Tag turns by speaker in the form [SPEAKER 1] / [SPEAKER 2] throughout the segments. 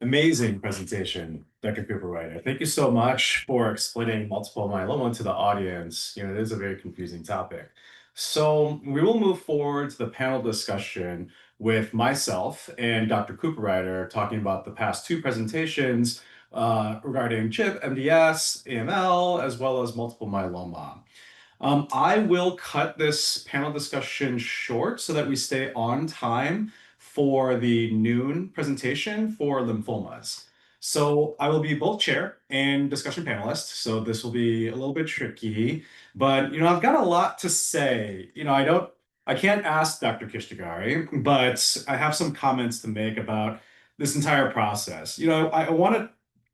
[SPEAKER 1] Amazing presentation, Dr. Cooper Ryder. Thank you so much for explaining multiple myeloma to the audience. It is a very confusing topic. So we will move forward to the panel discussion with myself and Dr. Cooper Ryder talking about the past two presentations regarding CHIP, MDS, AML, as well as multiple myeloma. I will cut this panel discussion short so that we stay on time for the noon presentation for lymphomas. So I will be both chair and discussion panelist, so this will be a little bit tricky, but I've got a lot to say. I can't ask Dr. Kishtagari, but I have some comments to make about this entire process. I want to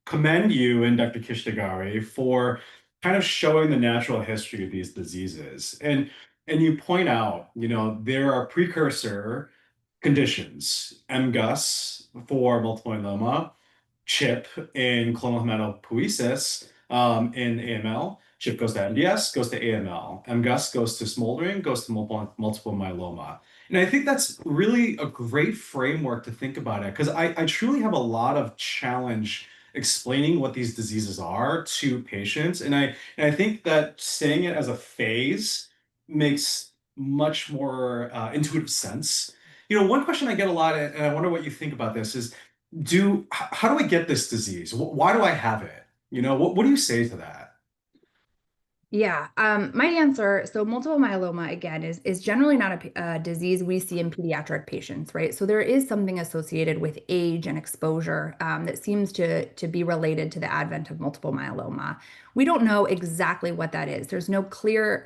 [SPEAKER 1] commend you and Dr. Kishtagari for kind of showing the natural history of these diseases. And you point out, there are precursor conditions, MGUS for multiple myeloma, CHIP in clonal hematopoiesis in AML. CHIP goes to MDS, goes to AML. MGUS goes to smoldering, goes to multiple myeloma. And I think that's really a great framework to think about it, because I truly have a lot of challenge explaining what these diseases are to patients. And I think that saying it as a phase makes much more intuitive sense. One question I get a lot, and I wonder what you think about this, is how do I get this disease? Why do I have it? What do you say to that?
[SPEAKER 2] Yeah, my answer, so multiple myeloma, again, is generally not a disease we see in pediatric patients, right? So there is something associated with age and exposure that seems to be related to the advent of multiple myeloma. We don't know exactly what that is. There's no clear,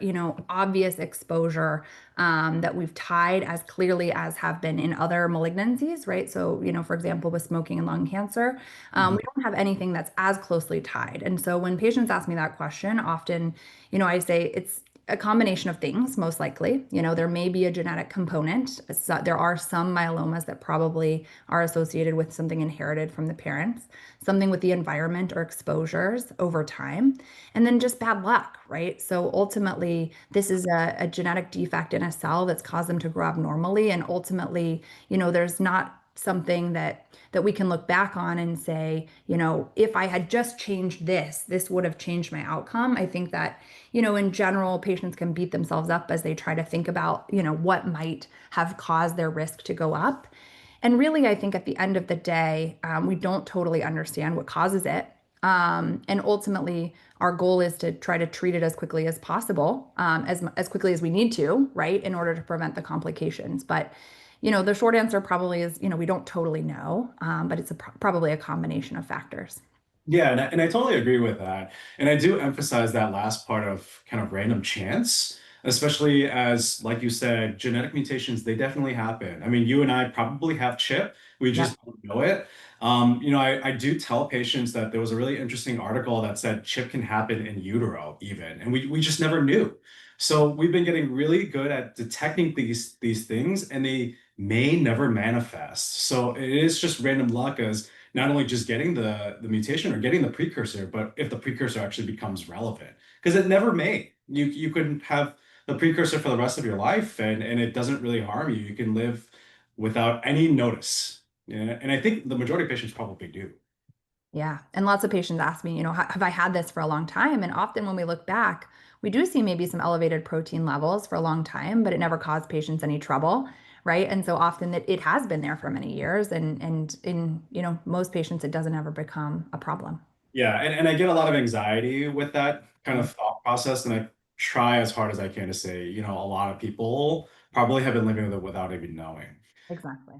[SPEAKER 2] obvious exposure that we've tied as clearly as have been in other malignancies, right? So, for example, with smoking and lung cancer, we don't have anything that's as closely tied. And so when patients ask me that question, often, I say it's a combination of things, most likely. There may be a genetic component. So there are some myelomas that probably are associated with something inherited from the parents, something with the environment or exposures over time, and then just bad luck, right? So ultimately, this is a genetic defect in a cell that's caused them to grow abnormally. And ultimately, there's not something that we can look back on and say, if I had just changed this would have changed my outcome. I think that, in general, patients can beat themselves up as they try to think about, what might have caused their risk to go up. And really, I think at the end of the day, we don't totally understand what causes it. And ultimately, our goal is to try to treat it as quickly as possible, as quickly as we need to, right, in order to prevent the complications. But the short answer probably is, we don't totally know, but it's probably a combination of factors.
[SPEAKER 1] Yeah, and I totally agree with that. And I do emphasize that last part of kind of random chance, especially as, like you said, genetic mutations, they definitely happen. I mean, you and I probably have CHIP, we
[SPEAKER 2] Yep.
[SPEAKER 1] just don't know it. I do tell patients that there was a really interesting article that said CHIP can happen in utero even, and we just never knew. So we've been getting really good at detecting these things, and they may never manifest. So it is just random luck as not only just getting the mutation or getting the precursor, but if the precursor actually becomes relevant, because it never may. You could have the precursor for the rest of your life, and it doesn't really harm you. You can live without any notice. Yeah, and I think the majority of patients probably do.
[SPEAKER 2] Yeah. And lots of patients ask me, have I had this for a long time? And often when we look back, we do see maybe some elevated protein levels for a long time, but it never caused patients any trouble, right? And so often it has been there for many years, and in, most patients, it doesn't ever become a problem.
[SPEAKER 1] Yeah, and I get a lot of anxiety with that kind of thought process, and I try as hard as I can to say, a lot of people probably have been living with it without even knowing.
[SPEAKER 2] Exactly.